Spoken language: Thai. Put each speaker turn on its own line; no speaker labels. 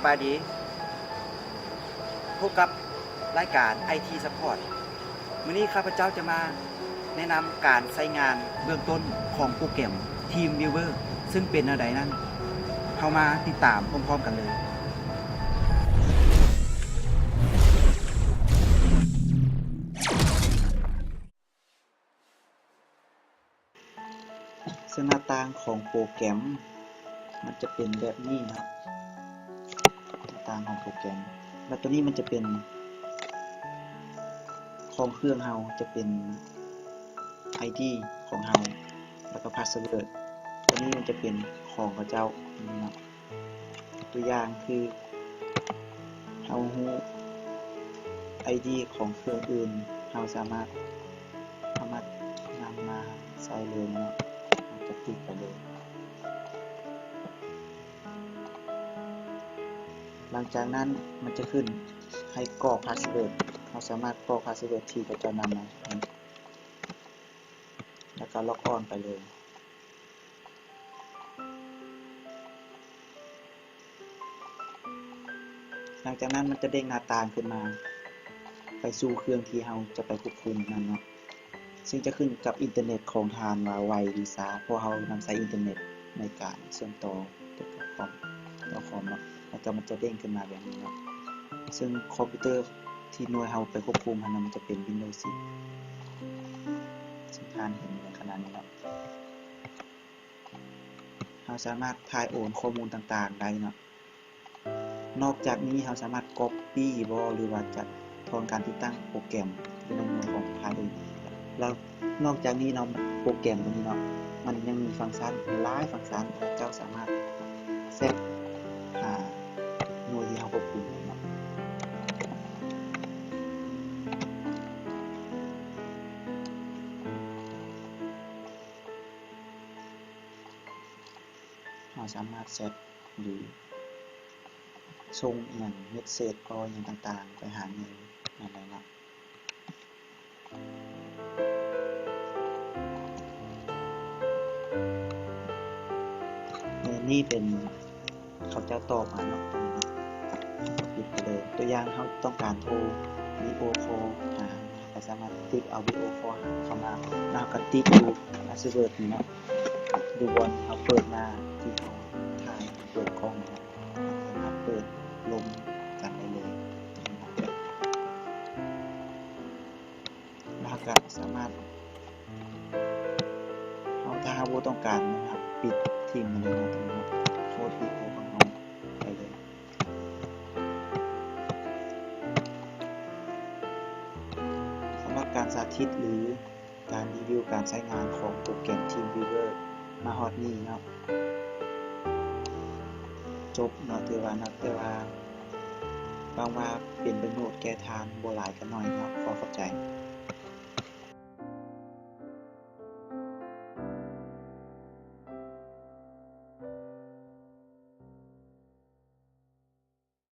บายดีพบกับรายการ IT Support มื้อนี้ข้าพเจ้าจะมาแนะนำการใช้งานเบื้องต้นของโปรแกรม TeamViewer ซึ่งเป็นอะไรนั้นเข้ามาติดตามพร้อมๆกันเลยซึ่งหน้าต่างของโปรแกรมมันจะเป็นแบบนี้นะครับหน้าต่างของโปรแกรมแล้วตัวนี้มันจะเป็นของเครื่องเฮาจะเป็น ID ของเฮาแล้วก็พาสเวิร์ดตัวนี้มันจะเป็นของพระเจ้านะครับตัวอย่างคือเฮาฮู้ ID ของเครื่องอื่นเฮาสามารถนำมาใส่เลยนะครับจะติดไปเลยหลังจากนั้นมันจะขึ้นให้กรอกพาสเวิร์ดเราสามารถกรอกพาสเวิร์ดที่เราจะนำมาแล้วก็ล็อกออนไปเลยหลังจากนั้นมันจะเด้งหน้าต่างขึ้นมาไปสู่เครื่องที่เราจะไปควบคุมนั่นเนาะซึ่งจะขึ้นกับอินเทอร์เน็ตของทางว่าไวหรือช้าเพราะเรานำใช้อินเทอร์เน็ตในการเชื่อมต่อกับคอมเนาะแล้วก็มันจะเด้งขึ้นมาแบบนี้เนาะซึ่งคอมพิวเตอร์ที่หน่วยเราไปควบคุมมันจะเป็น Windows 10ซึ่งท่านเห็นในขณะนี้เนาะเราสามารถถ่ายโอนข้อมูลต่างๆได้เนาะนอกจากนี้เราสามารถ Copy หรือว่าจะถอนการติดตั้งโปรแกรมในหน่วยของทางอื่นแล้วนอกจากนี้เนาะโปรแกรมตัวนี้เนาะมันยังมีฟังก์ชันหลายฟังก์ชันเจ้าสามารถเซตหาหน่วยที่เราควบคุมเนาะเราสามารถเซตหรือส่งอย่างเมสเสจก็อย่างต่างๆไปหาเงินอะไรเนาะนี่เป็นเขาจะตอบมาเนาะตรงนี้เนาะปิดไปเลยตัวอย่างเขาต้องการโทรวิดีโอคอลหาก็สามารถติ๊กเอาวิดีโอคอลเข้ามาแล้วก็ติ๊กดูพาสเวิร์ดนี่เนาะดูบอลเอาเปิดมาที่เขาถ่ายเปิดกล้องนะสามารถเปิดลงกันได้เลยแล้วก็สามารถเอาถ้าเราต้องการนะครับปิดทิ้งมันเลยนะตรงนี้โค้ดวิดีโอของเราไปเลยสำหรับการสาธิตหรือการรีวิวการใช้งานของโปรแกรม TeamViewer มาฮอดนี้เนาะจบเนาะถือว่านักแต่ว่าบางว่าเป็นประโยชน์แก่ทานบ่หลายกันหน่อยเนาะขอเข้าใจ